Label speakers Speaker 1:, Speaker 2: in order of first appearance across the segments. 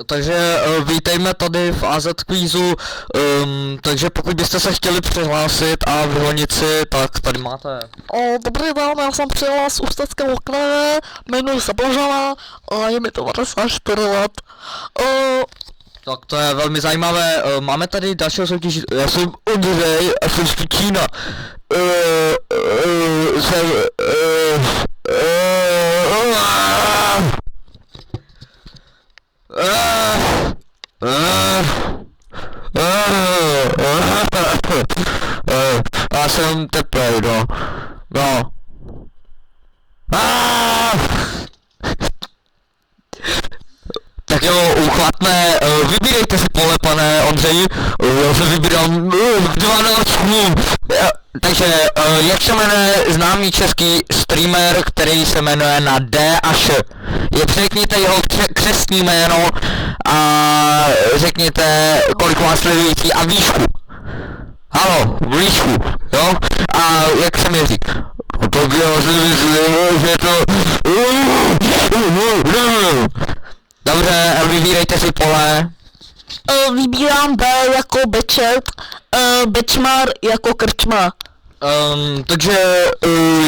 Speaker 1: Takže vítejme tady v AZ Quizu, takže pokud byste se chtěli přihlásit a vyhonit si, tak tady máte.
Speaker 2: Dobrý den, já jsem přijela z Ústeckého kraje, jmenuji se Božena a je mi to 54 let.
Speaker 1: Tak to je velmi zajímavé, máme tady dalšího soutěži, já jsem Ondřej a jsem z Čína. Já jsem teplej, no. Tak jo, uchvatné, vybírejte si pole, pane Ondřeji, já se vybírám 12. Takže, jak se jmenuje známý český streamer, který se jmenuje na D a Š. Řekněte jeho křestní jméno a řekněte, kolik má sledující a výšku. Halo, výšku, jo? A jak se mi říká? Tak já si myslím, že to... Dobře, vybírejte si pole.
Speaker 2: Vybírám B jako Bečet, Bečmar jako Krčma.
Speaker 1: Takže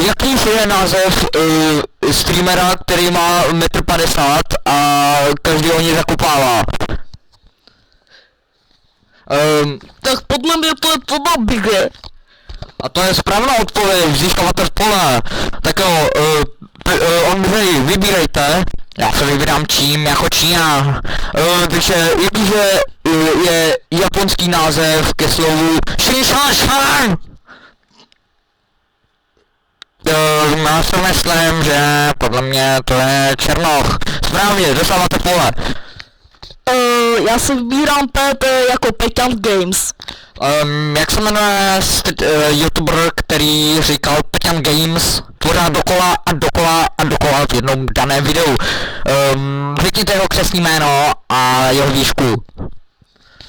Speaker 1: jaký je název streamera, který má 1,50 m a každý ho něj zakopává?
Speaker 2: Tak podle mě to je Toba Bigge.
Speaker 1: A to je správná odpověď, získáváte v pole. Tak jo, Ondřej, vybírejte. Já se vybírám čím, jako Čína. Takže jakýže je japonský název ke slovu Shin-Shan-Shan? Já si myslím, že podle mě to je Černoch. Správně, dostáváte pole.
Speaker 2: Já si vybírám PT jako Peťan Games.
Speaker 1: Jak se jmenuje youtuber, který říkal Peťan Games pořád dokola a dokola a dokola v jednom daném videu? Řekněte jeho křestní jméno a jeho výšku.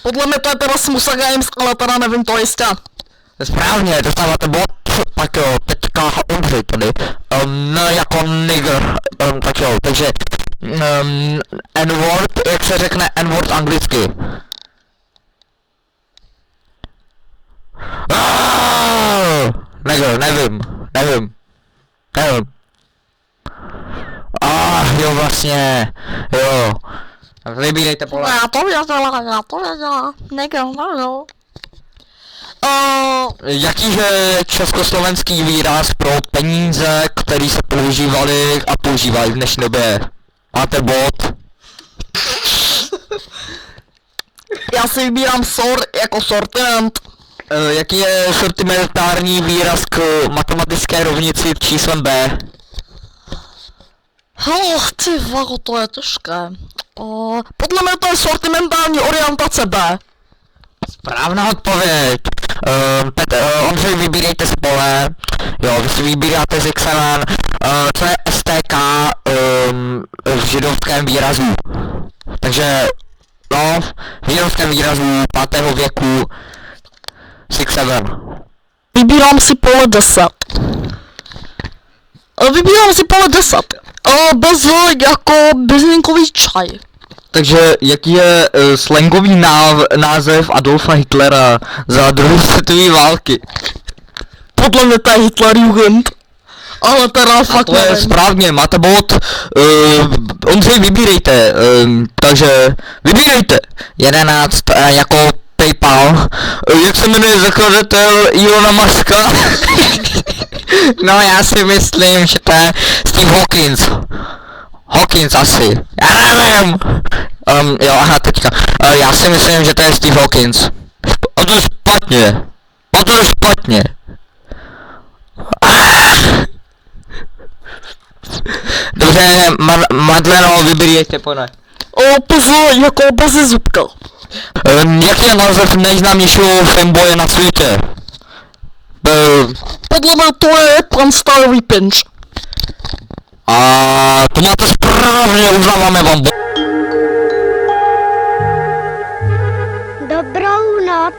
Speaker 2: Podle mě to je teda Smusa Games, ale teda nevím to jistě.
Speaker 1: Správně, dostáváte bod, tak jo, teďka Ondřej tady. Jako nigger, tak jo, takže N-word, jak se řekne N-word anglicky? Nevím. Jo, vlastně, jo. Vybírejte pole.
Speaker 2: Já to věděla, nevím.
Speaker 1: Jaký je československý výraz pro peníze, který se používaly a používají v dnešní době? Máte bod?
Speaker 2: Já si vybírám SOR jako sortiment.
Speaker 1: Jaký je sortimentární výraz k matematické rovnici číslem B?
Speaker 2: Ty vago, to je těžké. Podle mě to je sortimentální orientace B.
Speaker 1: Správná odpověď. Ondřej, vybírejte z pole. Jo, vy si vybíráte z X7. Co je STK v židovském výrazu? Takže, no, v židovském výrazu 5. věku 6-7.
Speaker 2: Vybírám si pole 10. Bez jako bezlinkový čaj.
Speaker 1: Takže jaký je slangový název Adolfa Hitlera za druhé světové války?
Speaker 2: Podle mě to je Hitlerjugend. Ale teda fakt
Speaker 1: to je správně, máte bod. Ondřej, vybírejte. Takže vybírejte. 11 jako PayPal. Jak se jmenuje zakladatel Ilona Muska? No, já si myslím, že to je Steve Hawkins asi. Já nevím. Jo, aha, teďka. Já si myslím, že to je Steve Hawkins. A to je špatně. Dobře, Madleno, vybírejte, pojď.
Speaker 2: Jako bezezubka.
Speaker 1: Jaký je název nejznámějšího fanboye na světě?
Speaker 2: Podle mě to je pan Starový Pinch.
Speaker 1: A to máte správně, uznáváme vám.
Speaker 3: Dobrou noc.